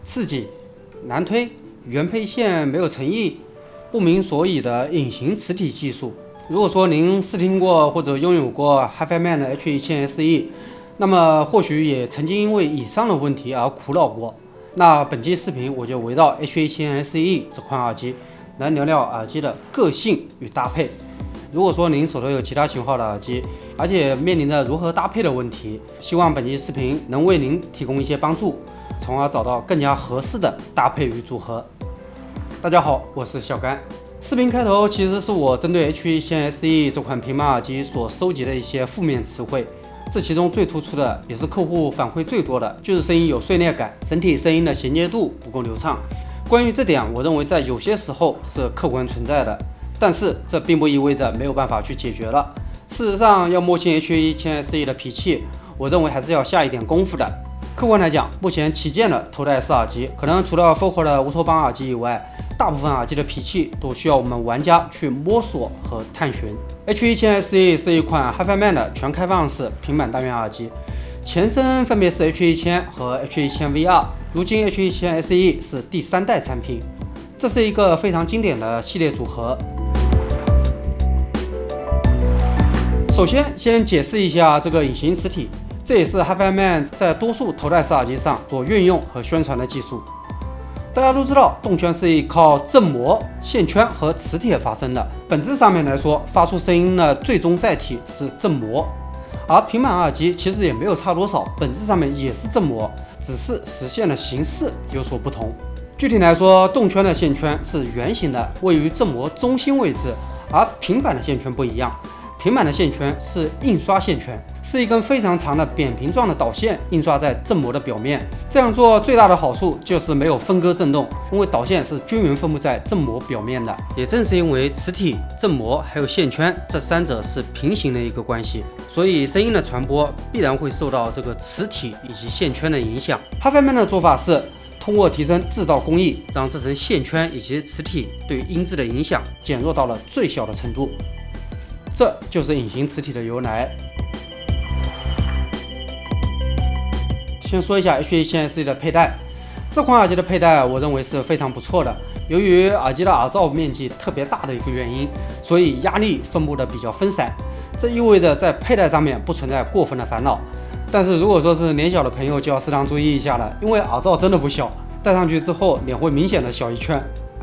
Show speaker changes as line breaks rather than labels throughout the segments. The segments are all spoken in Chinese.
刺激、难推、原配线没有诚意、不明所以的隐形磁体技术。如果说您试听过或者拥有过 HiFiMan 的 H1000 SE， 那么或许也曾经因为以上的问题而苦恼过。那本期视频我就围绕 H1000 SE 这款耳机来聊聊耳机的个性与搭配。如果说您手头有其他型号的耳机，而且面临着如何搭配的问题，希望本期视频能为您提供一些帮助，从而找到更加合适的搭配与组合。大家好，我是小甘。视频开头其实是我针对 H1000 SE 这款平板耳机所收集的一些负面词汇，这其中最突出的，也是客户反馈最多的，就是声音有碎裂感，整体声音的衔接度不够流畅。关于这点，我认为在有些时候是客观存在的，但是这并不意味着没有办法去解决了。事实上，要摸清 H1000 SE 的脾气，我认为还是要下一点功夫的。客观来讲，目前旗舰的头戴式耳机，可能除了 Focal 的无头帮耳机以外，大部分耳机的脾气都需要我们玩家去摸索和探寻。H1000 SE 是一款 HiFiMan 的全开放式平板单元耳机，前身分别是 H1000 和 H1000 VR， 如今 H1000 SE 是第3代产品，这是一个非常经典的系列组合。首先解释一下这个隐形磁体，这也是 HiFiMan 在多数头戴式耳机上所运用和宣传的技术。大家都知道，动圈是依靠振膜、线圈和磁铁发生的。本质上面来说，发出声音的最终载体是振膜，而平板耳机其实也没有差多少，本质上面也是振膜，只是实现的形式有所不同。具体来说，动圈的线圈是圆形的，位于振膜中心位置，而平板的线圈不一样。平板的线圈是印刷线圈，是一根非常长的扁平状的导线印刷在振膜的表面。这样做最大的好处就是没有分割振动，因为导线是均匀分布在振膜表面的。也正是因为磁体、振膜还有线圈这三者是平行的一个关系，所以声音的传播必然会受到这个磁体以及线圈的影响。HiFiMan的做法是通过提升制造工艺，让这层线圈以及磁体对音质的影响减弱到了最小的程度。这就是隐形磁体的由来。先说一下 H1000 SE 的佩戴，这款耳机的佩戴我认为是非常不错的。由于耳机的耳罩面积特别大的一个原因，所以压力分布的比较分散，这意味着在佩戴上面不存在过分的烦恼。但是如果说是年小的朋友就要适当注意一下了，因为耳罩真的不小，戴上去之后脸会明显的小一圈。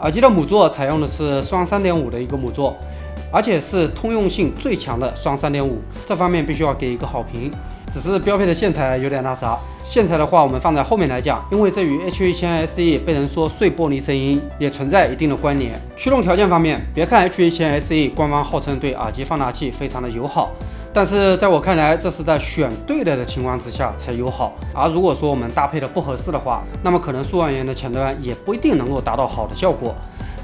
耳机的母座采用的是双 3.5 的一个母座，而且是通用性最强的双 3.5， 这方面必须要给一个好评。只是标配的线材有点那啥，线材的话我们放在后面来讲，因为这与 H1000 SE 被人说碎玻璃声音也存在一定的关联。驱动条件方面，别看 H1000 SE 官方号称对耳机放大器非常的友好，但是在我看来，这是在选对了的情况之下才友好。而如果说我们搭配的不合适的话，那么可能数万元的前端也不一定能够达到好的效果。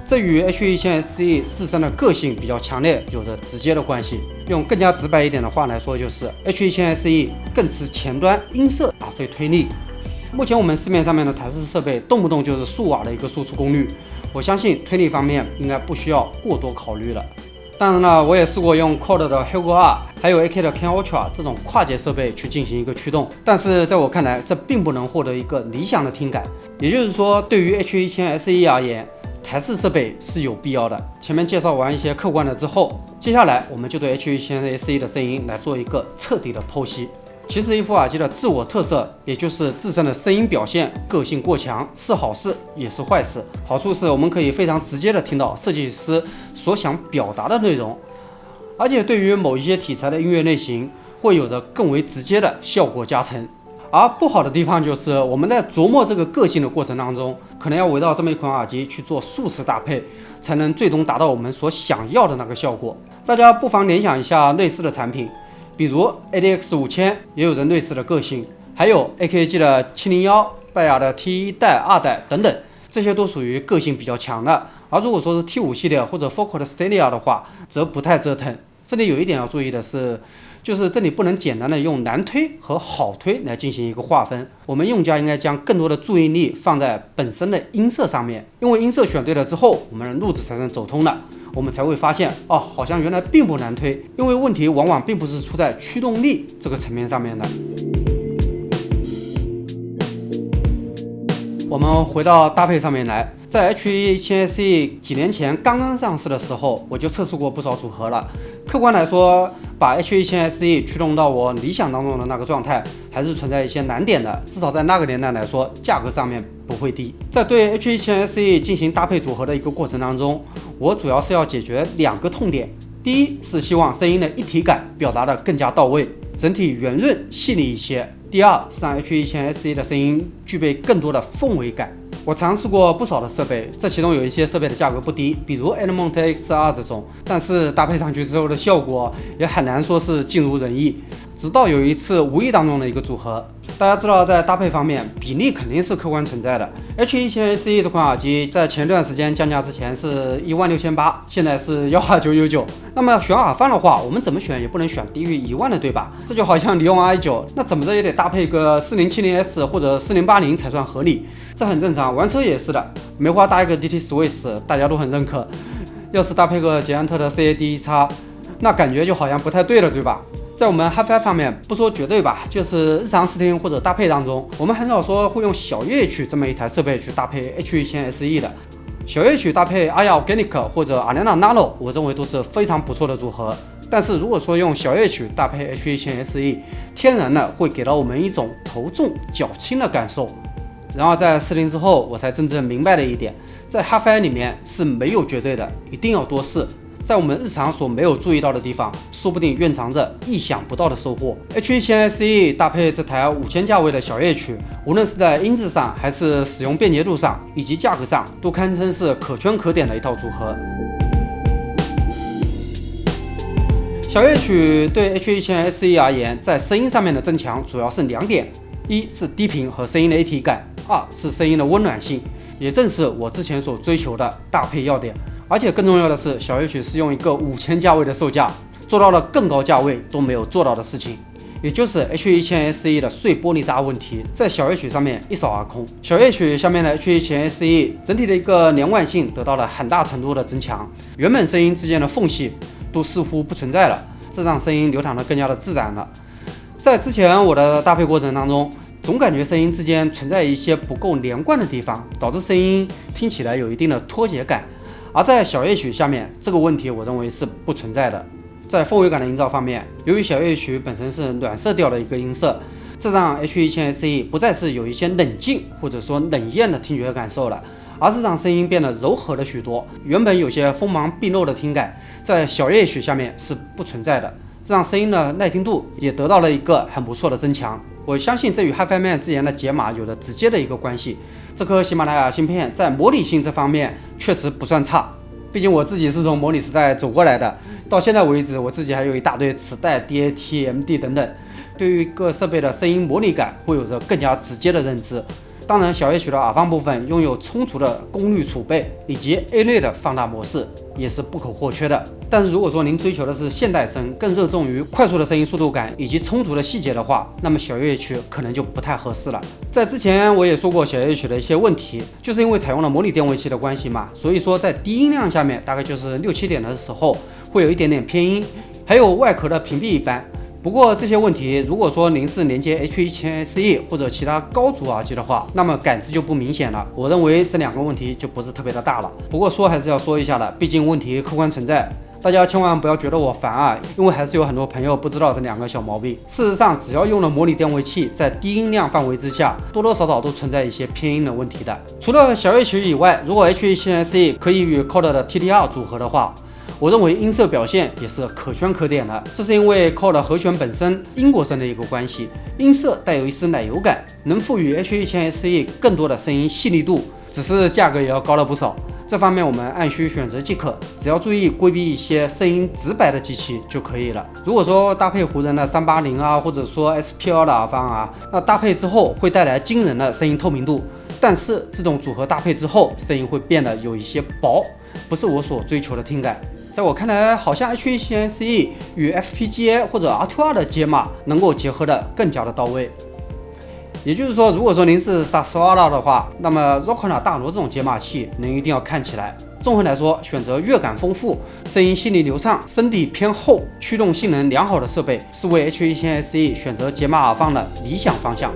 这与 H1000 SE 自身的个性比较强烈有着直接的关系。用更加直白一点的话来说，就是 H1000 SE 更吃前端音色而非推力。目前我们市面上面的台式设备动不动就是数瓦的一个输出功率，我相信推力方面应该不需要过多考虑了。当然了，我也试过用 Cord 的 Hugo R 还有 AK 的 Ken Ultra 这种跨界设备去进行一个驱动，但是在我看来，这并不能获得一个理想的听感。也就是说，对于 H1000 SE 而言，台式设备是有必要的。前面介绍完一些客观的之后，接下来我们就对 H1000 SE 的声音来做一个彻底的剖析。其实一副耳机的自我特色，也就是自身的声音表现个性过强，是好事也是坏事。好处是我们可以非常直接的听到设计师所想表达的内容，而且对于某一些题材的音乐类型会有着更为直接的效果加成。而不好的地方就是我们在琢磨这个个性的过程当中，可能要围绕这么一款耳机去做数次搭配，才能最终达到我们所想要的那个效果。大家不妨联想一下类似的产品，比如 ADX5000 也有着类似的个性，还有 AKG 的701、拜亚的 T1 代、2代等等，这些都属于个性比较强的。而如果说是 T5 系列或者 Focal 的 Stadia 的话，则不太折腾。这里有一点要注意的是，就是这里不能简单的用难推和好推来进行一个划分，我们用家应该将更多的注意力放在本身的音色上面，因为音色选对了之后，我们的路子才能走通的，我们才会发现哦，好像原来并不难推，因为问题往往并不是出在驱动力这个层面上面的。我们回到搭配上面来，在 H11000 SE 几年前刚刚上市的时候，我就测试过不少组合了。客观来说，把 H11000 SE 驱动到我理想当中的那个状态，还是存在一些难点的。至少在那个年代来说，价格上面不会低。在对 H11000 SE 进行搭配组合的一个过程当中，我主要是要解决2个痛点。第一是希望声音的一体感表达的更加到位，整体圆润细腻一些。第二是让 H11000 SE 的声音具备更多的氛围感。我尝试过不少的设备，这其中有一些设备的价格不低，比如 Element XR 这种，但是搭配上去之后的效果也很难说是尽如人意。直到有一次无意当中的一个组合，大家知道在搭配方面比例肯定是客观存在的。H11000 SE 这款耳机在前段时间降价之前是16800，现在是12999。那么选耳放的话，我们怎么选也不能选低于1万的，对吧？这就好像你用 i9，那怎么着也得搭配个4070S 或者4080才算合理，这很正常。玩车也是的，梅花搭一个 DT Swiss， 大家都很认可。要是搭配个捷安特的 CAD1X， 那感觉就好像不太对了，对吧？在我们 HiFi 方面，不说绝对吧，就是日常视听或者搭配当中，我们很少说会用小乐曲这么一台设备去搭配 H11000 SE 的。小乐曲搭配 AYA Organic 或者 Alena Nano， 我认为都是非常不错的组合。但是如果说用小乐曲搭配 H11000 SE， 天然的会给到我们一种头重脚轻的感受。然而在试听之后，我才真正明白了一点，在 HiFi 里面是没有绝对的，一定要多试。在我们日常所没有注意到的地方，说不定蕴藏着意想不到的收获。H11000 SE 搭配这台5000价位的小乐曲，无论是在音质上，还是使用便捷度上，以及价格上，都堪称是可圈可点的一套组合。小乐曲对 H11000 SE 而言，在声音上面的增强主要是2点：一是低频和声音的一体感，2是声音的温暖性，也正是我之前所追求的搭配要点。而且更重要的是，小乐曲是用一个5000价位的售价，做到了更高价位都没有做到的事情，也就是 H11000 SE 的碎玻璃渣问题，在小乐曲上面一扫而空。小乐曲下面的 H11000 SE 整体的一个连贯性得到了很大程度的增强，原本声音之间的缝隙都似乎不存在了，这让声音流淌得更加的自然了。在之前我的搭配过程当中，总感觉声音之间存在一些不够连贯的地方，导致声音听起来有一定的脱节感。而在小乐曲下面，这个问题我认为是不存在的。在氛围感的营造方面，由于小乐曲本身是暖色调的一个音色，这让 H11000 SE 不再是有一些冷静或者说冷艳的听觉感受了，而是让声音变得柔和了许多。原本有些锋芒毕露的听感，在小乐曲下面是不存在的，这让声音的耐听度也得到了一个很不错的增强。我相信这与 HiFiMan 之前的解码有着直接的一个关系。这颗喜马拉雅芯片在模拟性这方面确实不算差，毕竟我自己是从模拟时代走过来的，到现在为止我自己还有一大堆磁带、DAT、MD 等等，对于各设备的声音模拟感会有着更加直接的认知。当然，小乐曲的耳放部分拥有充足的功率储备以及 A 类的放大模式，也是不可或缺的。但是如果说您追求的是现代声，更热衷于快速的声音速度感以及充足的细节的话，那么小乐曲可能就不太合适了。在之前我也说过小乐曲的一些问题，就是因为采用了模拟电位器的关系嘛，所以说在低音量下面，大概就是6、7点的时候会有一点点偏音，还有外壳的屏蔽一般。不过这些问题，如果说您是连接 H11000 SE 或者其他高阻耳机的话，那么感知就不明显了。我认为这2个问题就不是特别的大了。不过说还是要说一下的，毕竟问题客观存在，大家千万不要觉得我烦啊，因为还是有很多朋友不知道这2个小毛病。事实上，只要用了模拟电位器，在低音量范围之下，多多少少都存在一些偏音的问题的。除了小乐曲以外，如果 H11000 SE 可以与 Chord 的 TTR 组合的话，我认为音色表现也是可圈可点的，这是因为 Chord 和弦本身英国声的一个关系，音色带有一丝奶油感，能赋予 H11000 SE 更多的声音细腻度，只是价格也要高了不少。这方面我们按需选择即可，只要注意规避一些声音直白的机器就可以了。如果说搭配湖人的380啊，或者说 SPL 的耳放啊，那搭配之后会带来惊人的声音透明度，但是这种组合搭配之后，声音会变得有一些薄，不是我所追求的听感。在我看来，好像 H11000 SE 与 FPGA 或者 R2R 的解码能够结合的更加的到位。也就是说，如果说您是 Sarsara 的话，那么 Rocona 大挪这种解码器您一定要看起来。综合来说，选择乐感丰富、声音细腻流畅、声底偏厚、驱动性能良好的设备，是为 H11000 SE 选择解码耳放的理想方向。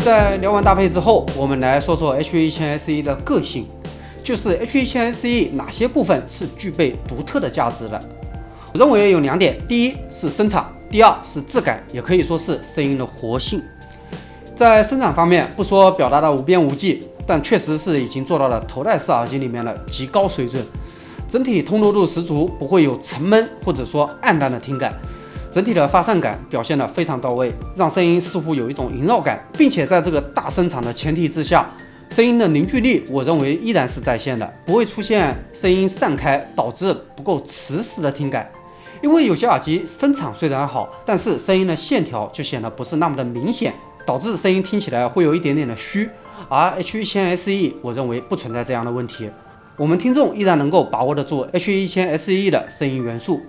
在聊完搭配之后，我们来说说 H1000 SE 的个性，就是 H1000 SE 哪些部分是具备独特的价值的。我认为有2点，第一是声场，第二是质感，也可以说是声音的活性。在声场方面，不说表达的无边无际，但确实是已经做到了头戴式耳机里面的极高水准，整体通透度十足，不会有沉闷或者说暗淡的听感。整体的发散感表现得非常到位，让声音似乎有一种萦绕感，并且在这个大声场的前提之下，声音的凝聚力我认为依然是在线的，不会出现声音散开导致不够磁实的听感。因为有些耳机声场虽然好，但是声音的线条就显得不是那么的明显，导致声音听起来会有一点点的虚。而 H1000 SE 我认为不存在这样的问题，我们听众依然能够把握得住 H1000 SE 的声音元素。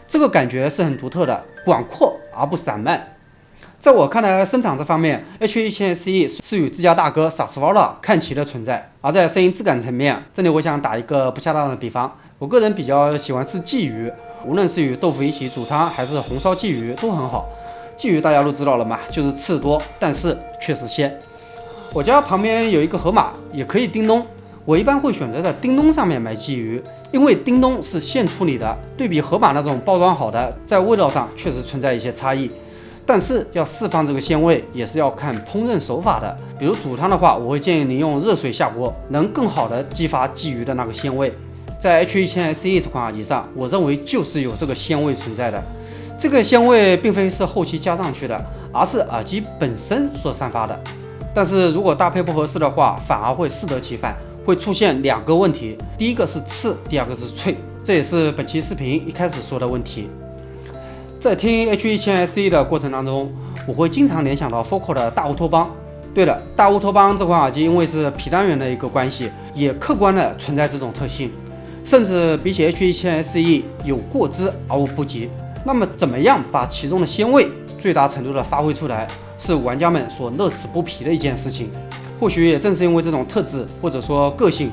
这个感觉是很独特的，广阔而不散漫。在我看来，声场这方面 ，H1000 SE 是与自家大哥 Sarsvala 看齐的存在。而在声音质感层面，这里我想打一个不恰当的比方，我个人比较喜欢吃鲫鱼，无论是与豆腐一起煮汤，还是红烧鲫鱼都很好。鲫鱼大家都知道了嘛，就是刺多，但是确实鲜。我家旁边有一个盒马，也可以叮咚。我一般会选择在叮咚上面买鲫鱼，因为叮咚是现处理的，对比盒马那种包装好的，在味道上确实存在一些差异。但是要释放这个鲜味，也是要看烹饪手法的。比如煮汤的话，我会建议您用热水下锅，能更好的激发鲫鱼的那个鲜味。在 H1000 SE 这款耳机上，我认为就是有这个鲜味存在的。这个鲜味并非是后期加上去的，而是耳机本身所散发的。但是如果搭配不合适的话，反而会适得其反，会出现2个问题，第一个是刺，第2个是脆，这也是本期视频一开始说的问题。在听 H1000 SE 的过程当中，我会经常联想到 Focal 的大乌托邦。对了，大乌托邦这款耳机因为是皮单元的一个关系，也客观的存在这种特性，甚至比起 H1000 SE 有过之而无不及。那么怎么样把其中的鲜味最大程度的发挥出来，是玩家们所乐此不疲的一件事情。或许也正是因为这种特质或者说个性，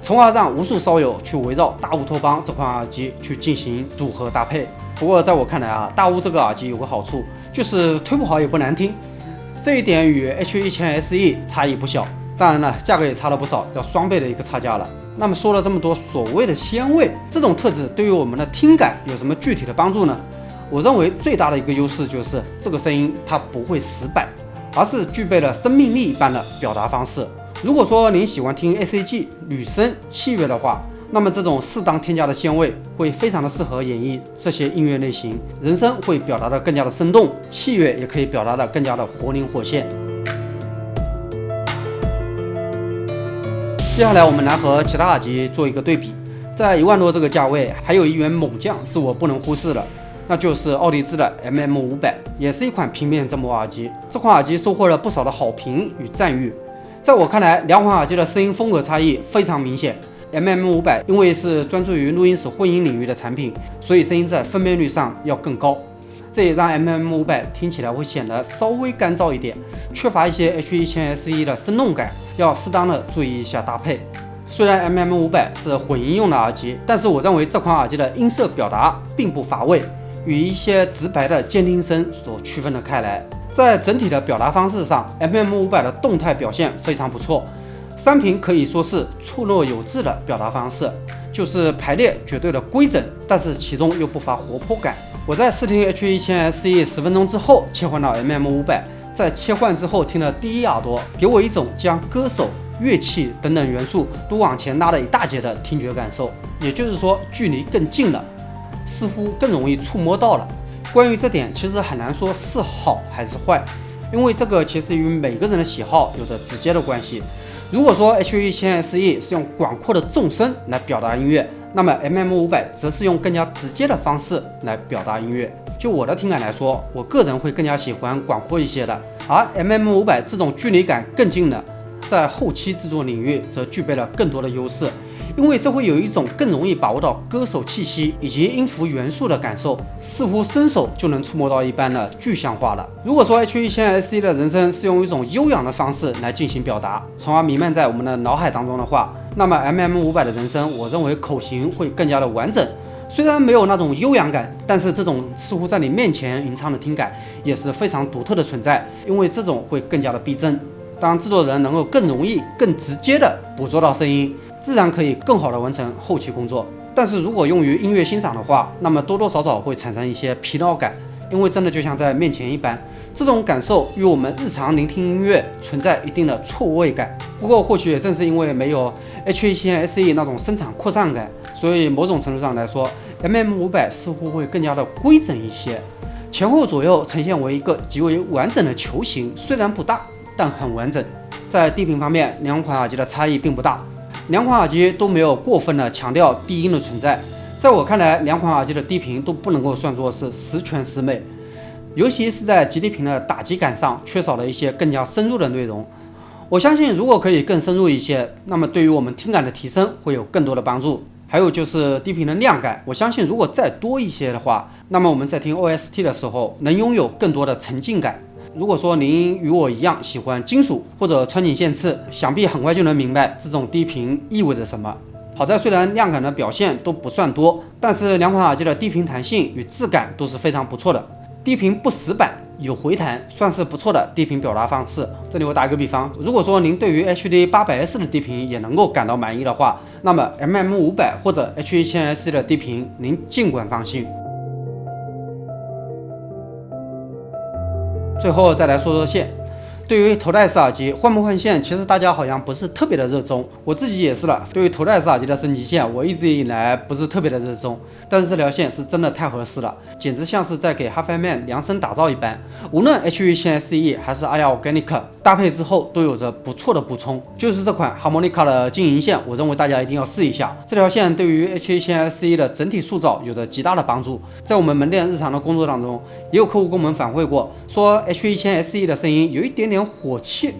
从而让无数烧友去围绕大乌托邦这款耳机去进行组合搭配。不过在我看来啊，大乌这个耳机有个好处，就是推不好也不难听，这一点与 H1000 SE 差异不小。当然了，价格也差了不少，要双倍的一个差价了。那么说了这么多所谓的鲜味，这种特质对于我们的听感有什么具体的帮助呢？我认为最大的一个优势就是这个声音它不会死板，而是具备了生命力一般的表达方式。如果说您喜欢听 ACG 女声器乐的话，那么这种适当添加的鲜味会非常的适合演绎这些音乐类型，人声会表达的更加的生动，器乐也可以表达的更加的活灵活现。接下来我们来和其他耳机做一个对比，在1万多这个价位，还有一员猛将是我不能忽视的，那就是奥迪兹的 MM500， 也是一款平面振膜耳机。这款耳机收获了不少的好评与赞誉。在我看来，2款耳机的声音风格差异非常明显。MM500 因为是专注于录音室混音领域的产品，所以声音在分辨率上要更高，这也让 MM500 听起来会显得稍微干燥一点，缺乏一些 H1000 SE 的生动感，要适当的注意一下搭配。虽然 MM500 是混音用的耳机，但是我认为这款耳机的音色表达并不乏味，与一些直白的监听声所区分了开来。在整体的表达方式上， MM500 的动态表现非常不错，3屏可以说是错落有致的表达方式，就是排列绝对的规整，但是其中又不乏活泼感。我在试听 H1000 SE 10分钟之后切换到 MM500， 在切换之后听了第一耳朵，给我一种将歌手、乐器等等元素都往前拉了一大截的听觉感受，也就是说距离更近了，似乎更容易触摸到了。关于这点其实很难说是好还是坏，因为这个其实与每个人的喜好有着直接的关系。如果说 H1000 SE 是用广阔的纵声来表达音乐，那么 MM500 则是用更加直接的方式来表达音乐。就我的听感来说，我个人会更加喜欢广阔一些的，而 MM500 这种距离感更近的，在后期制作领域则具备了更多的优势，因为这会有一种更容易把握到歌手气息以及音符元素的感受，似乎伸手就能触摸到一般的具象化了。如果说 H1000 SE 的人声是用一种悠扬的方式来进行表达，从而弥漫在我们的脑海当中的话，那么 MM500 的人声，我认为口型会更加的完整，虽然没有那种悠扬感，但是这种似乎在你面前吟唱的听感也是非常独特的存在，因为这种会更加的逼真。当制作人能够更容易、更直接的捕捉到声音，自然可以更好的完成后期工作。但是如果用于音乐欣赏的话，那么多多少少会产生一些疲劳感，因为真的就像在面前一般，这种感受与我们日常聆听音乐存在一定的错位感。不过或许也正是因为没有 H170SE 那种声场扩散感，所以某种程度上来说 MM500 似乎会更加的规整一些，前后左右呈现为一个极为完整的球形，虽然不大，但很完整。在低频方面，两款耳机的差异并不大，两款耳机都没有过分的强调低音的存在。在我看来，两款耳机的低频都不能够算作是十全十美，尤其是在极低频的打击感上缺少了一些更加深入的内容。我相信如果可以更深入一些，那么对于我们听感的提升会有更多的帮助。还有就是低频的亮感，我相信如果再多一些的话，那么我们在听 OST 的时候能拥有更多的沉浸感。如果说您与我一样喜欢金属或者穿井线刺，想必很快就能明白这种低频意味着什么。好在虽然亮感的表现都不算多，但是两款耳机的低频弹性与质感都是非常不错的。低频不死板，有回弹，算是不错的低频表达方式。这里我打一个比方，如果说您对于 HD800S 的低频也能够感到满意的话，那么 MM500 或者 H170SE 的低频您尽管放心。最后再来说说线。对于头戴式耳机换不换线，其实大家好像不是特别的热衷，我自己也是了。对于头戴式耳机的升级线，我一直以来不是特别的热衷，但是这条线是真的太合适了，简直像是在给 HiFiMan 量身打造一般。无论 H170SE 还是 AYA Organic 搭配之后都有着不错的补充。就是这款 Harmonica 的静音线，我认为大家一定要试一下。这条线对于 H170SE 的整体塑造有着极大的帮助。在我们门店日常的工作当中，也有客户跟我们反馈过，说 H170SE 的声音有一点点火气，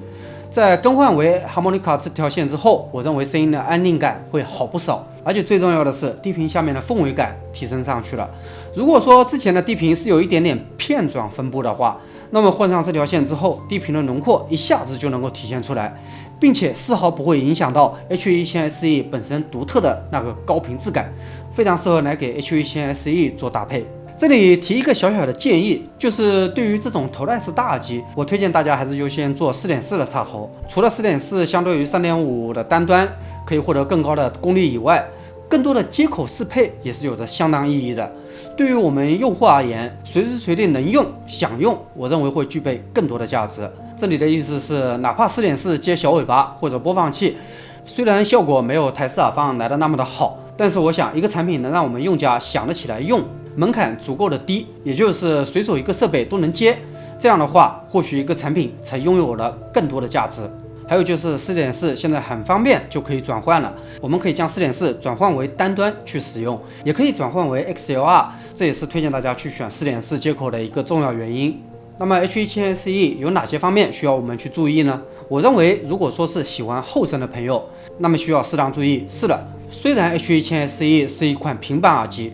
在更换为 Harmonica 这条线之后，我认为声音的安定感会好不少，而且最重要的是低频下面的氛围感提升上去了。如果说之前的低频是有一点点片状分布的话，那么换上这条线之后，低频的轮廓一下子就能够体现出来，并且丝毫不会影响到 H170SE 本身独特的那个高频质感，非常适合来给 H170SE 做搭配。这里提一个小小的建议，就是对于这种头戴式大耳机，我推荐大家还是优先做 4.4 的插头。除了 4.4 相对于 3.5 的单端可以获得更高的功率以外，更多的接口适配也是有着相当意义的。对于我们用户而言，随时随地能用、想用，我认为会具备更多的价值。这里的意思是，哪怕 4.4 接小尾巴或者播放器，虽然效果没有台式耳放来的那么的好，但是我想一个产品能让我们用家想得起来用，门槛足够的低，也就是随手一个设备都能接，这样的话，或许一个产品才拥有了更多的价值。还有就是 4.4 现在很方便就可以转换了，我们可以将 4.4 转换为单端去使用，也可以转换为 XLR， 这也是推荐大家去选 4.4 接口的一个重要原因。那么 H170SE 有哪些方面需要我们去注意呢？我认为如果说是喜欢后声的朋友，那么需要适当注意。是的，虽然 H170SE 是一款平板耳机，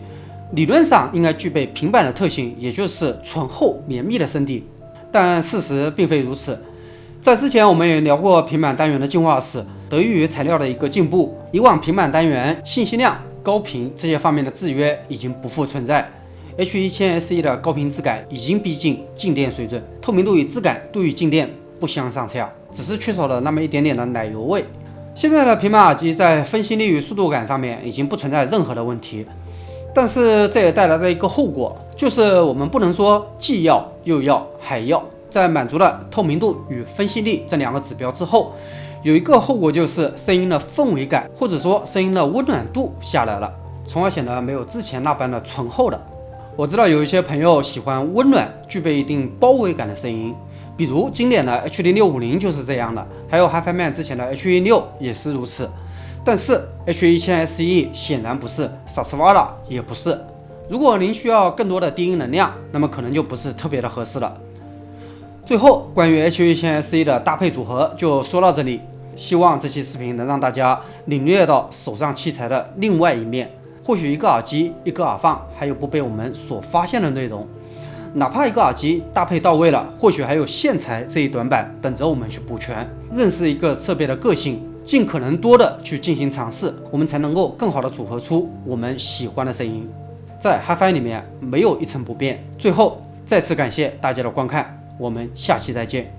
理论上应该具备平板的特性，也就是醇厚绵密的声底，但事实并非如此。在之前我们也聊过平板单元的进化史，得益于材料的一个进步，以往平板单元信息量、高频这些方面的制约已经不复存在。H170SE 的高频质感已经逼近静电水准，透明度与质感都与静电不相上下，只是缺少了那么一点点的奶油味。现在的平板耳机在分析力与速度感上面已经不存在任何的问题，但是这也带来了一个后果，就是我们不能说既要又要还要。在满足了透明度与分析力这两个指标之后，有一个后果就是声音的氛围感或者说声音的温暖度下来了，从而显得没有之前那般的醇厚的。我知道有一些朋友喜欢温暖、具备一定包围感的声音，比如经典的 H0650就是这样的，还有 HiFiMan 之前的 H16也是如此。但是 H170SE 显然不是 Saswara 也不是。如果您需要更多的低音能量，那么可能就不是特别的合适了。最后，关于 H170SE 的搭配组合就说到这里，希望这期视频能让大家领略到手上器材的另外一面。或许一个耳机、一个耳放，还有不被我们所发现的内容。哪怕一个耳机搭配到位了，或许还有线材这一短板等着我们去补全。认识一个设备的个性，尽可能多的去进行尝试，我们才能够更好的组合出我们喜欢的声音。在 HiFi 里面没有一成不变。最后再次感谢大家的观看，我们下期再见。